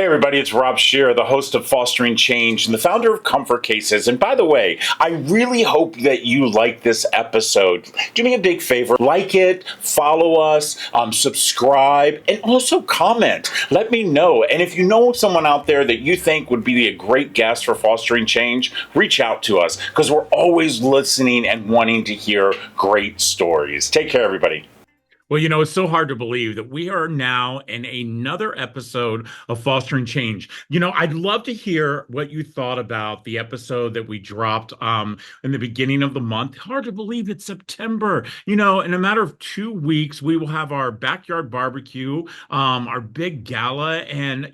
Hey everybody, it's Rob Shearer, the host of Fostering Change and the founder of Comfort Cases. And by the way, I really hope that you like this episode. Do me a big favor, like it, follow us, subscribe, and also comment. Let me know. And if you know someone out there that you think would be a great guest for Fostering Change, reach out to us because we're always listening and wanting to hear great stories. Take care, everybody. Well, it's so hard to believe that we are now in another episode of Fostering Change. I'd love to hear what you thought about the episode that we dropped in the beginning of the month. Hard to believe it's September. In a matter of 2 weeks, we will have our backyard barbecue, our big gala, and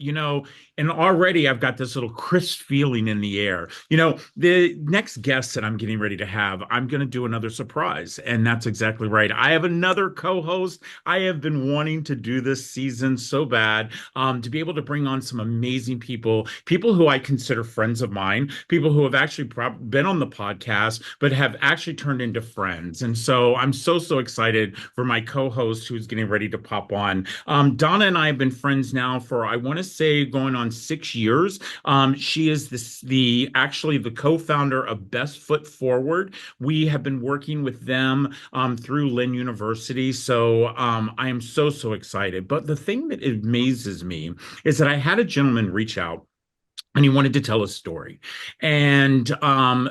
already I've got this little crisp feeling in the air. The next guest that I'm getting ready to have, I'm going to do another surprise. And that's exactly right. I have another co-host. I have been wanting to do this season so bad, to be able to bring on some amazing people who I consider friends of mine, people who have actually been on the podcast, but have actually turned into friends. And so I'm so excited for my co-host who's getting ready to pop on. Donna and I have been friends now for, I want to say, going on 6 years. She is actually the co-founder of Best Foot Forward. We have been working with them through Lynn University. So I am so excited. But the thing that amazes me is that I had a gentleman reach out and he wanted to tell a story. And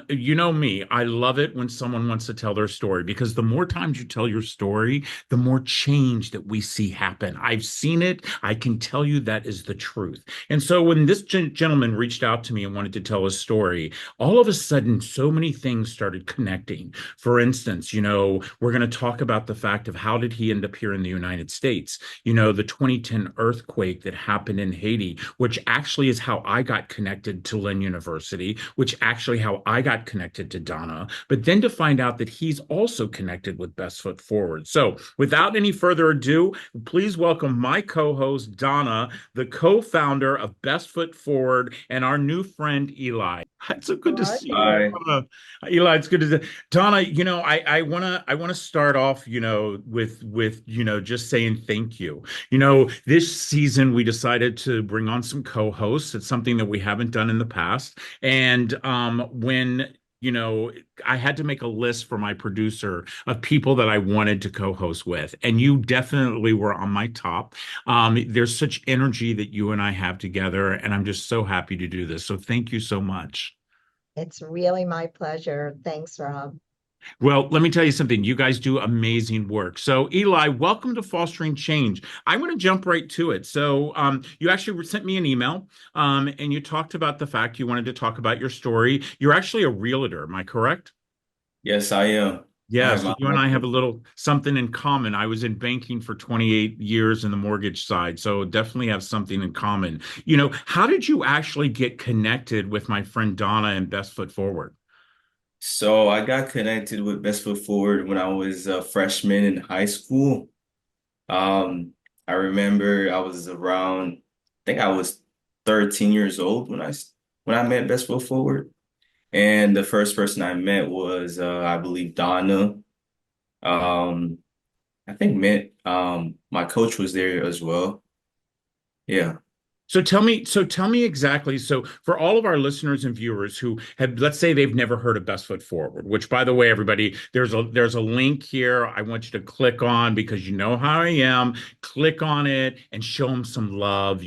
you know me, I love it when someone wants to tell their story because the more times you tell your story, the more change that we see happen. I've seen it. I can tell you that is the truth. And so when this gentleman reached out to me and wanted to tell a story, all of a sudden, so many things started connecting. For instance, we're going to talk about the fact of how did he end up here in the United States? The 2010 earthquake that happened in Haiti, which actually is how I got connected to Lynn University, which actually how I got connected to Donna, but then to find out that he's also connected with Best Foot Forward. So without any further ado, please welcome my co-host, Donna, the co-founder of Best Foot Forward, and our new friend, Elie. It's so good to Hi see you. there. Elie, it's good to see. Donna, I wanna start off, with just saying thank you. This season we decided to bring on some co-hosts. It's something that we haven't done in the past. And when I had to make a list for my producer of people that I wanted to co-host with, and you definitely were on my top. There's such energy that you and I have together, and I'm just so happy to do this. So thank you so much. It's really my pleasure. Thanks, Rob. Well, let me tell you something. You guys do amazing work. So, Elie, welcome to Fostering Change. I want to jump right to it. So, you actually sent me an email, and you talked about the fact you wanted to talk about your story. You're actually a realtor, am I correct? Yes, I am. I Yeah, have so my you and own. I have a little something in common. I was in banking for 28 years in the mortgage side, so definitely have something in common. How did you actually get connected with my friend Donna and Best Foot Forward? So I got connected with Best Foot Forward when I was a freshman in high school. Um, I remember I was around, I think I was 13 years old when I met Best Foot Forward. And the first person I met was I believe Donna. Um, I think met my coach was there as well. Yeah. So tell me exactly. So for all of our listeners and viewers who have, let's say they've never heard of Best Foot Forward, which by the way, everybody, there's a link here I want you to click on because you know how I am. Click on it and show them some love.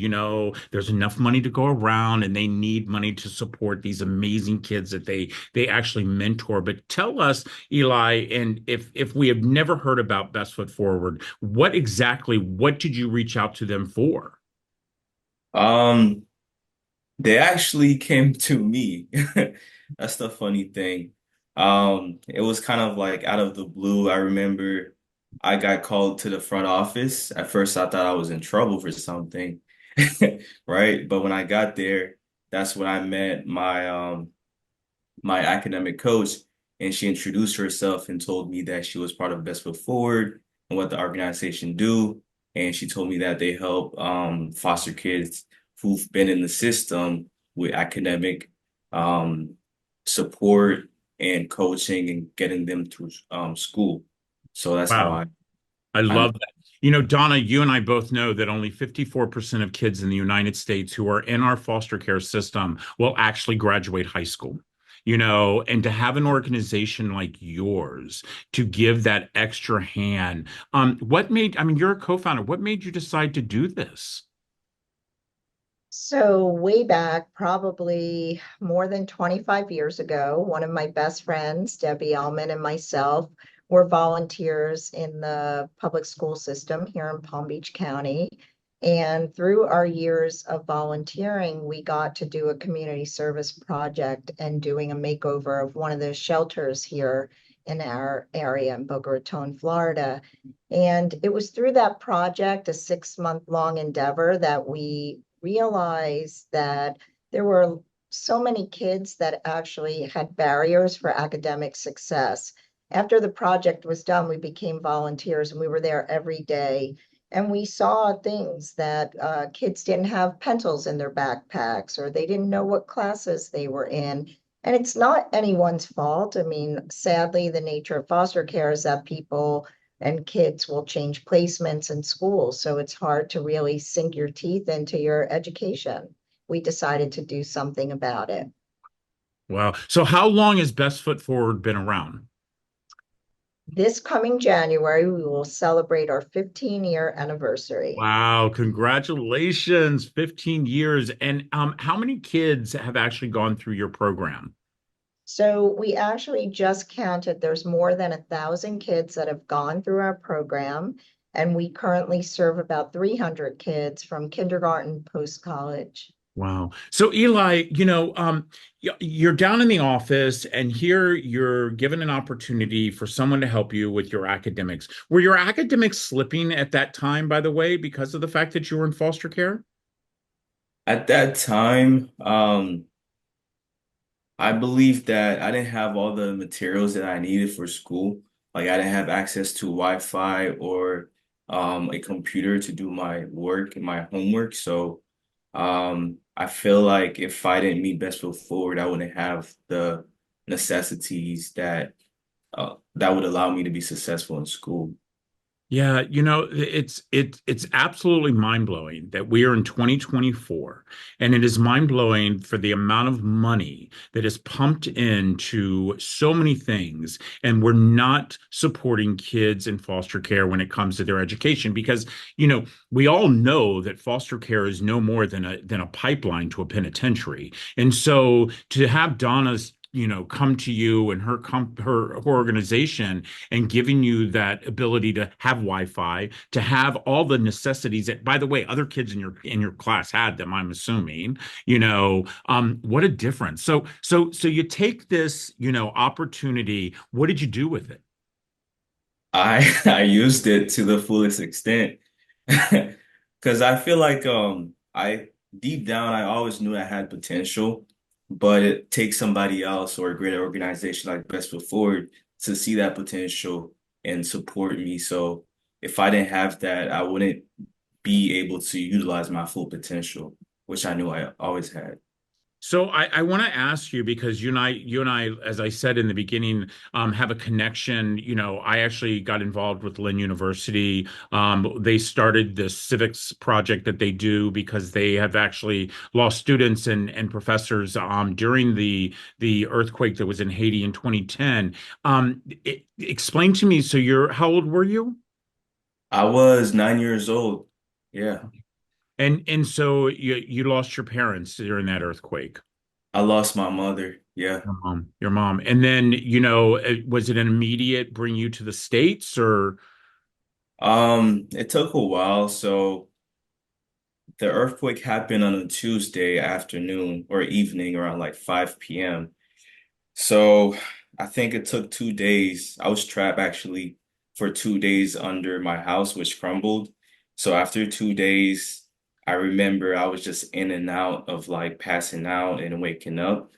There's enough money to go around and they need money to support these amazing kids that they actually mentor. But tell us, Elie, and if we have never heard about Best Foot Forward, what did you reach out to them for? Um, They actually came to me. That's the funny thing. It was kind of like out of the blue. I remember I got called to the front office. At first, I thought I was in trouble for something, right? But when I got there, that's when I met my academic coach, and she introduced herself and told me that she was part of Best Foot Forward and what the organization do. And she told me that they help foster kids who've been in the system with academic um, support and coaching and getting them through school. So that's how Wow. I I love that. Donna, you and I both know that only 54% of kids in the United States who are in our foster care system will actually graduate high school. And to have an organization like yours to give that extra hand, I mean, you're a co-founder. What made you decide to do this? So way back, probably more than 25 years ago, one of my best friends, Debbie Allman, and myself were volunteers in the public school system here in Palm Beach County. And through our years of volunteering, we got to do a community service project and doing a makeover of one of the shelters here in our area in Boca Raton, Florida. And it was through that project, a 6-month long endeavor, that we realized that there were so many kids that actually had barriers for academic success. After the project was done, we became volunteers and we were there every day. And we saw things that kids didn't have pencils in their backpacks, or they didn't know what classes they were in. And it's not anyone's fault. I mean, sadly, the nature of foster care is that people and kids will change placements in schools. So it's hard to really sink your teeth into your education. We decided to do something about it. Wow. So how long has Best Foot Forward been around? This coming January, we will celebrate our 15-year anniversary. Wow, congratulations, 15 years. And how many kids have actually gone through your program? So we actually just counted, there's more than 1,000 kids that have gone through our program, and we currently serve about 300 kids from kindergarten post-college. Wow. So Eli, you're down in the office and here you're given an opportunity for someone to help you with your academics. Were your academics slipping at that time, by the way, because of the fact that you were in foster care? At that time, I believe that I didn't have all the materials that I needed for school. Like I didn't have access to Wi-Fi or a computer to do my work and my homework. So I feel like if I didn't meet Best Foot Forward, I wouldn't have the necessities that would allow me to be successful in school. Yeah, it's absolutely mind-blowing that we are in 2024, and it is mind-blowing for the amount of money that is pumped into so many things, and we're not supporting kids in foster care when it comes to their education because, we all know that foster care is no more than a pipeline to a penitentiary. And so to have Donna's come to you and her organization and giving you that ability to have Wi-Fi, to have all the necessities that, by the way, other kids in your class had them, I'm assuming, what a difference. So you take this, opportunity. What did you do with it? I used it to the fullest extent because I feel like I deep down I always knew I had potential, but it takes somebody else or a greater organization like Best Foot Forward to see that potential and support me. So if I didn't have that, I wouldn't be able to utilize my full potential, which I knew I always had. So I want to ask you because you and I, as I said in the beginning, have a connection. I actually got involved with Lynn University. They started this civics project that they do because they have actually lost students and professors during the earthquake that was in Haiti in 2010. Explain to me. So how old were you? I was 9 years old. Yeah. And so you lost your parents during that earthquake. I lost my mother. Yeah. Your mom. And then, was it an immediate bring you to the States or? It took a while. So the earthquake happened on a Tuesday afternoon or evening around like 5 p.m. So I think it took 2 days. I was trapped actually for 2 days under my house, which crumbled. So after 2 days, I remember I was just in and out of like passing out and waking up.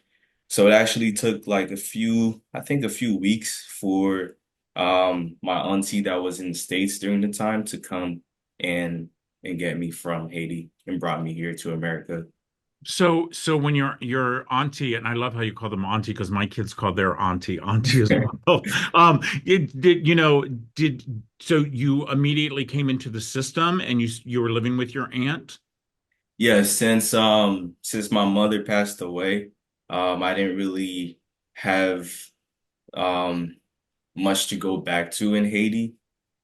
So it actually took like I think a few weeks for my auntie that was in the States during the time to come and get me from Haiti and brought me here to America. So when your auntie, and I love how you call them auntie because my kids call their auntie as well. Did you know, did so you immediately came into the system and you were living with your aunt? Yeah, since my mother passed away, I didn't really have um much to go back to in Haiti,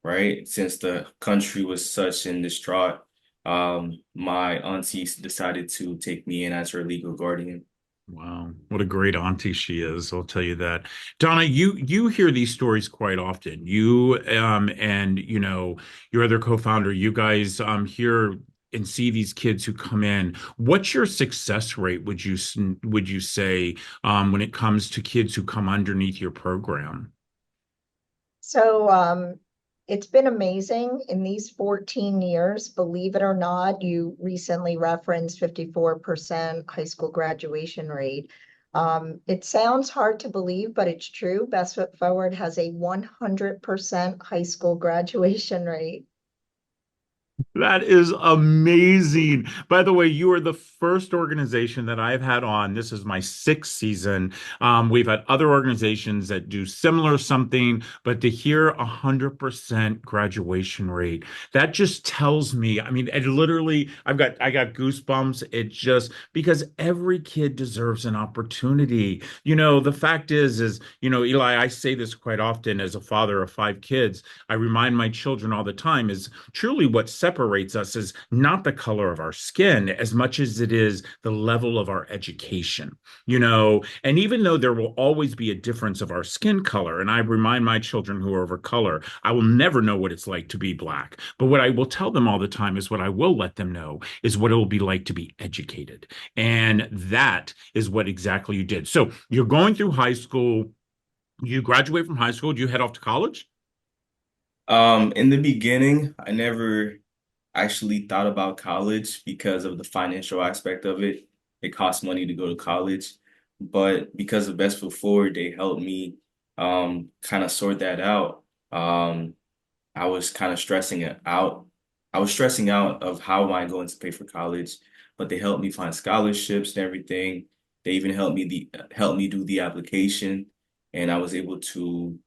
right? Since the country was such in distraught, my auntie decided to take me in as her legal guardian. Wow, what a great auntie she is, I'll tell you that. Donna, you hear these stories quite often. You and you know your other co-founder, you guys hear and see these kids who come in. What's your success rate, would you say, when it comes to kids who come underneath your program? So it's been amazing in these 14 years. Believe it or not, you recently referenced 54% high school graduation rate. It sounds hard to believe, but it's true. Best Foot Forward has a 100% high school graduation rate. That is amazing. By the way, you are the first organization that I've had on. This is my sixth season. We've had other organizations that do similar something, but to hear 100% graduation rate, that just tells me, I mean, it literally, I got goosebumps. It just because every kid deserves an opportunity. You know, the fact is, Eli, I say this quite often as a father of five kids. I remind my children all the time is truly what separates us is not the color of our skin as much as it is the level of our education, and even though there will always be a difference of our skin color, and I remind my children who are of a color, I will never know what it's like to be black. But what I will tell them all the time is what I will let them know is what it will be like to be educated. And that is what exactly you did. So you're going through high school, you graduate from high school, do you head off to college? In the beginning, I never actually thought about college because of the financial aspect of it. It costs money to go to college, but because of Best Foot Forward, they helped me kind of sort that out. Um, I was kind of stressing it out. I was stressing out of how am I going to pay for college, but they helped me find scholarships and everything. They even helped me do the application, and I was able to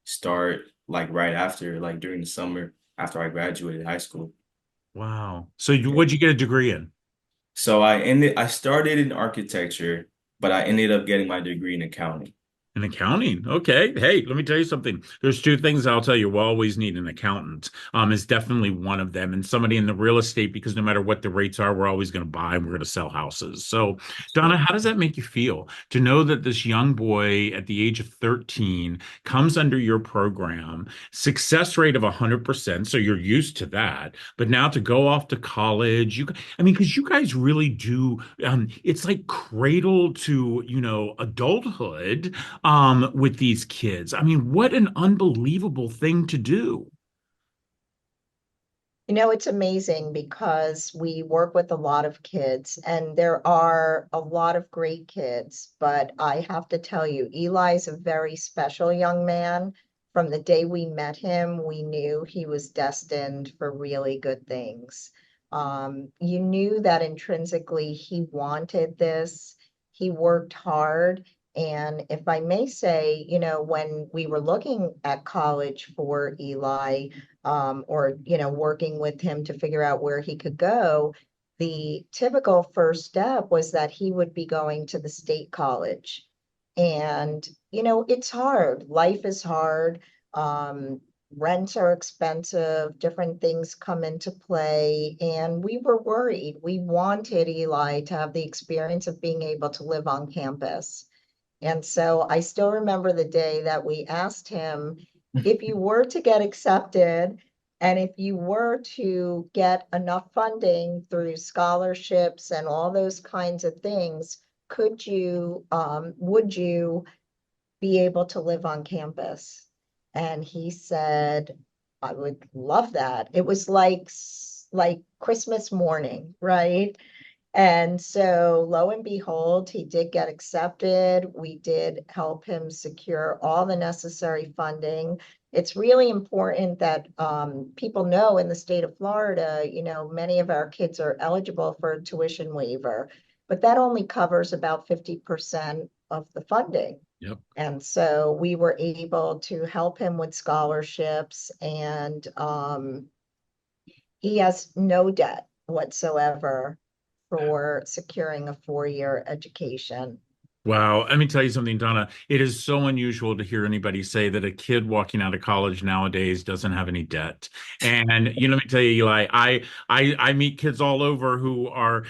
start like right after, like during the summer after I graduated high school. Wow. So Yeah. what'd you get a degree in? So I started in architecture, but I ended up getting my degree in accounting. In accounting. Okay. Hey, let me tell you something. There's two things I'll tell you. We'll always need an accountant. Is definitely one of them. And somebody in the real estate, because no matter what the rates are, we're always going to buy and we're going to sell houses. So, Donna, how does that make you feel to know that this young boy at the age of 13 comes under your program, success rate of 100%. So you're used to that. But now to go off to college, I mean, because you guys really do, it's like cradle to, adulthood with these kids. I mean, what an unbelievable thing to do. You know, it's amazing because we work with a lot of kids and there are a lot of great kids, but I have to tell you, Eli's a very special young man. From the day we met him, we knew he was destined for really good things. You knew that intrinsically he wanted this. He worked hard. And if I may say, when we were looking at college for Eli, or working with him to figure out where he could go, the typical first step was that he would be going to the state college. And it's hard. Life is hard. um, Rents are expensive, different things come into play, and we were worried. We wanted Eli to have the experience of being able to live on campus. And so I still remember the day that we asked him, if you were to get accepted and if you were to get enough funding through scholarships and all those kinds of things, would you be able to live on campus? And he said, I would love that. It was like Christmas morning, right? And so lo and behold, he did get accepted. We did help him secure all the necessary funding. it's really important that people know in the state of Florida, many of our kids are eligible for a tuition waiver, but that only covers about 50% of the funding. Yep. And so we were able to help him with scholarships, and he has no debt whatsoever for securing a 4-year education. Wow. Let me tell you something, Donna. It is so unusual to hear anybody say that a kid walking out of college nowadays doesn't have any debt. And let me tell you, Eli, I meet kids all over who are,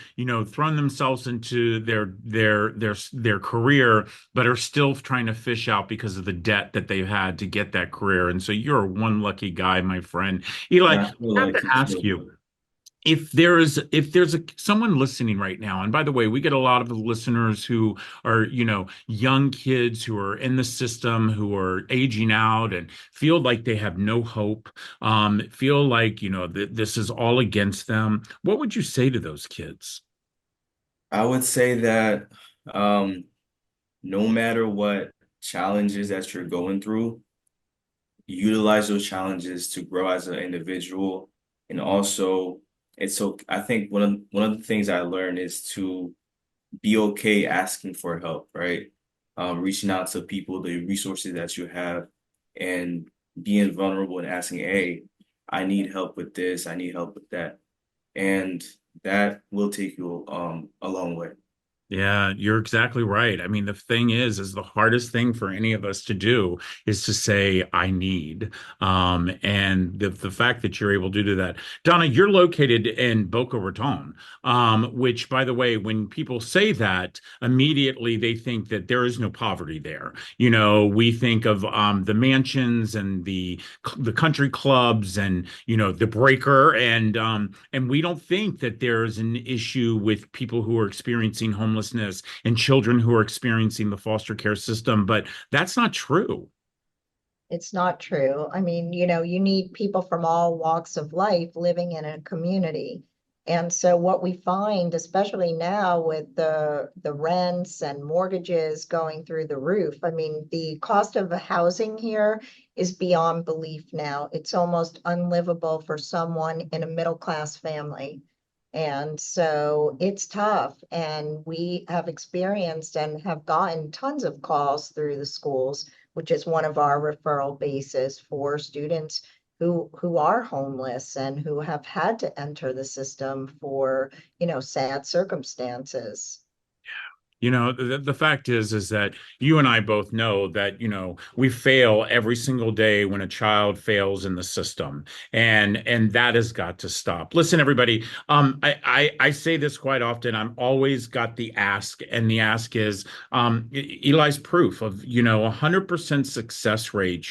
throwing themselves into their career, but are still trying to fish out because of the debt that they've had to get that career. And so you're one lucky guy, my friend. Eli, I feel I have like to you ask too. you, if there's someone listening right now, and by the way, we get a lot of listeners who are young kids who are in the system, who are aging out and feel like they have no hope, feel like this is all against them. What would you say to those kids? I would say that um, no matter what challenges that you're going through, utilize those challenges to grow as an individual. And also, I think one of the things I learned is to be okay asking for help, right? Reaching out to people, the resources that you have, and being vulnerable and asking, hey, I need help with this, I need help with that. And that will take you a long way. Yeah, you're exactly right. I mean, the thing is the hardest thing for any of us to do is to say, I need. And the fact that you're able to do that. Donna, you're located in Boca Raton, which, by the way, when people say that, immediately they think that there is no poverty there. We think of the mansions and the country clubs and the breaker, and we don't think that there's an issue with people who are experiencing homelessness and children who are experiencing the foster care system, but that's not true. It's not true. I mean, you need people from all walks of life living in a community. And so what we find, especially now with the rents and mortgages going through the roof, I mean, the cost of housing here is beyond belief now. It's almost unlivable for someone in a middle class family. And so it's tough. And we have experienced and have gotten tons of calls through the schools, which is one of our referral bases for students who are homeless and who have had to enter the system for, sad circumstances. The fact is that you and I both know that, we fail every single day when a child fails in the system. And that has got to stop. Listen, everybody, I say this quite often. I'm always got the ask, and the ask is Eli's proof of, 100% success rate.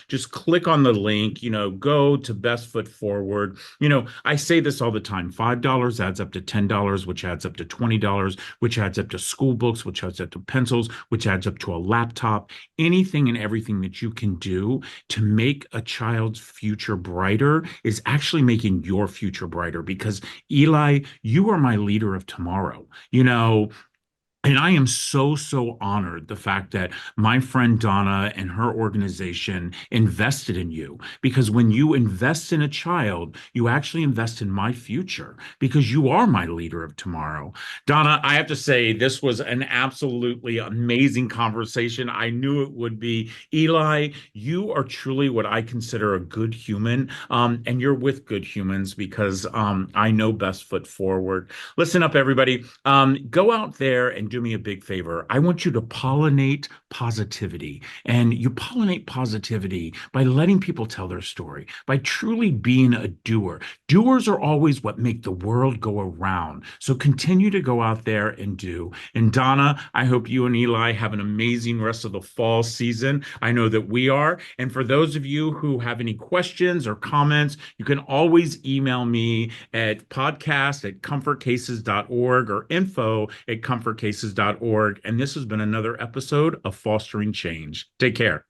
Just click on the link, go to Best Foot Forward. I say this all the time. $5 adds up to $10, which adds up to $20, which adds up to school books, which adds up to pencils, which adds up to a laptop. Anything and everything that you can do to make a child's future brighter is actually making your future brighter, because Eli, you are my leader of tomorrow. And I am so, so honored the fact that my friend Donna and her organization invested in you. Because when you invest in a child, you actually invest in my future, because you are my leader of tomorrow. Donna, I have to say, this was an absolutely amazing conversation. I knew it would be. Eli, you are truly what I consider a good human. And you're with good humans, because I know Best Foot Forward. Listen up, everybody. Go out there and do me a big favor. I want you to pollinate positivity. And you pollinate positivity by letting people tell their story, by truly being a doer. Doers are always what make the world go around. So continue to go out there and do. And Donna, I hope you and Eli have an amazing rest of the fall season. I know that we are. And for those of you who have any questions or comments, you can always email me at podcast@comfortcases.org or info@comfortcases.org. And this has been another episode of Fostering Change. Take care.